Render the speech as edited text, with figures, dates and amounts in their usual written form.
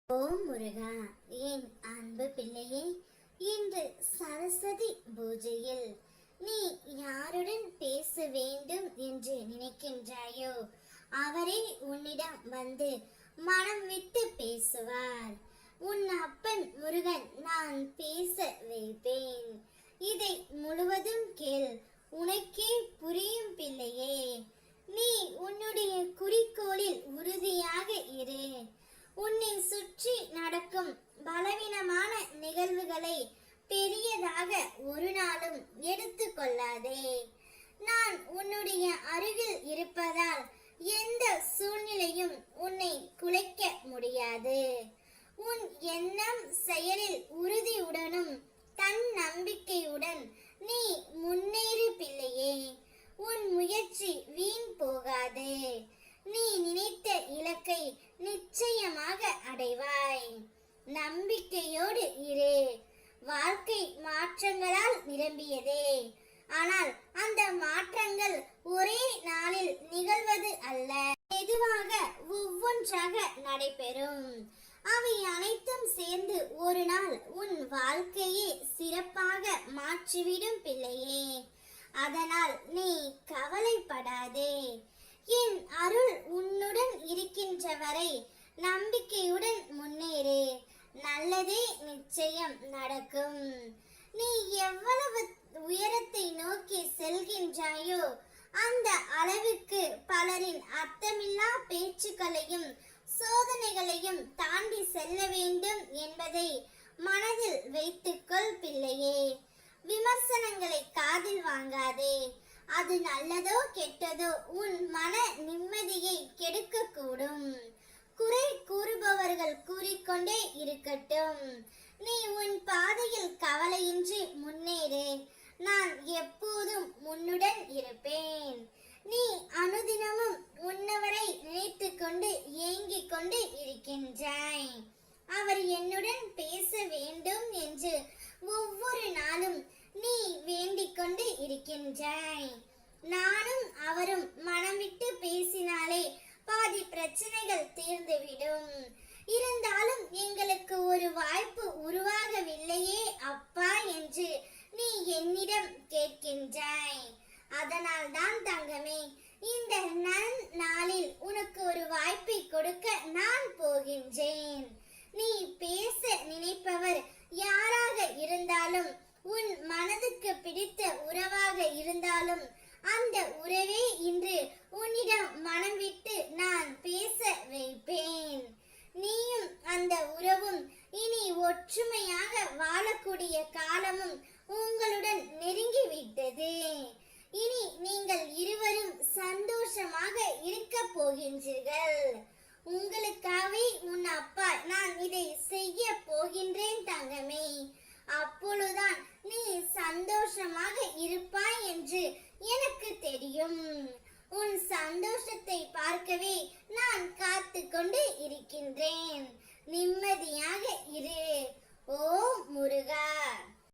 ஓம் முருகா, என் அன்பு பிள்ளையே, இன்று சரஸ்வதி பூஜையில் நீ யாருடன் பேச வேண்டும் என்று நினைக்கின்றாயோ அவரே உன்னிடம் வந்து மனம் விட்டு பேசுவார். உன் அப்பன் முருகன் நான் பேச வைப்பேன். இதை முழுவதும் கேள், உனக்கே புரியும் பிள்ளையே. நீ உன்னுடைய குறிக்கோளில் உறுதியாக இரு. உன்னை சுற்றி நடக்கும் பலவீனமான நிகழ்வுகளை பெரியதாக ஒரு நாளும் எடுத்து கொள்ளாதே. நான் உன்னுடைய அருகில் இருப்பதால் எந்த சூழ்நிலையும் உன்னை குலைக்க முடியாது. உன் எண்ணம் செயலில் உறுதியுடனும் தன் நம்பிக்கையுடன் நீ முன்னேறு பிள்ளையே. உன் முயற்சி வீண் போகாது. நீ நினைத்த இலக்கை நிச்சயமாக அடைவாய். நம்பிக்கையோடு இரு. வாழ்க்கை மாற்றங்களால் நிரம்பியதே, ஆனால் அந்த மாற்றங்கள் ஒரே நாளில் நிகழ்வது அல்ல, மெதுவாக ஒவ்வொன்றாக நடைபெறும். அவை அனைத்தும் சேர்ந்து ஒரு நாள் உன் வாழ்க்கையை சிறப்பாக மாற்றிவிடும் பிள்ளையே. அதனால் நீ கவலைப்படாதே. என் அருள் உன்னுடன் இருக்கின்ற வரை நம்பிக்கையுடன் முன்னேறு. நல்லதே நிச்சயம் நடக்கும். நீ எவ்வளவு உயரத்தை நோக்கி செல்கின்றாயோ அந்த அளவுக்கு பலரின் அர்த்தமில்லா பேச்சுக்களையும் சோதனைகளையும் தாண்டி செல்ல வேண்டும் என்பதை மனதில் வைத்துக்கொள் பிள்ளையே. விமர்சனங்களை காதில் வாங்காதே. அது நல்லதோ கெட்டதோ உன் மன நிம்மதியை கெடுக்க கூடும். குறை கூறுபவர்கள் கூறிக்கொண்டே இருக்கட்டும். நீ உன் பாதையில் கவலையின்றி முன்னேறு. நான் எப்போதும் உன்னுடன் இருப்பேன். நீ அனுதினமும் உன்னவரை நினைத்து கொண்டு ஏங்கிக் கொண்டு இருக்கின்றாய். அவர் என்னுடன் பேச வேண்டும் என்று ஒவ்வொரு நாளும் நீ வேண்டிக் கொண்டு இருக்கின்றாய். நானும் அவரும் மனம் விட்டு பேசினாலே பாதி பிரச்சனைகள் தீர்ந்துவிடும். இருந்தாலும் எங்களுக்கு ஒரு வாய்ப்பு உருவாகவில்லையே அப்பா என்று நீ என்னிடம் கேட்கின்றாய். அதனால் தான் தங்கமே, இந்த நாளில் உனக்கு ஒரு வாய்ப்பை கொடுக்க நான் போகின்றேன். நீ பேச நினைப்பவர் யாராக இருந்தாலும், உன் மனதுக்கு பிடித்த உறவாக இருந்தாலும், அந்த உறவே இன்று உன்னிடம் மனம் விட்டு நான் பேச வைப்பேன். நீயும் அந்த உறவும் இனி ஒற்றுமையாக வாழக்கூடிய காலமும் உங்களுடன் நெருங்கிவிட்டது. இனி நீங்கள் இருவரும் சந்தோஷமாக இருக்க போகின்றீர்கள். உங்களுக்காகவே உன் அப்பா நான் இதை செய்ய போகின்றேன் தங்கமே. அப்பொழுதுதான் நீ சந்தோஷமாக இருப்பாய் என்று எனக்கு தெரியும். உன் சந்தோஷத்தை பார்க்கவே நான் காத்து கொண்டு இருக்கின்றேன். நிம்மதியாக இரு. ஓம் முருகா.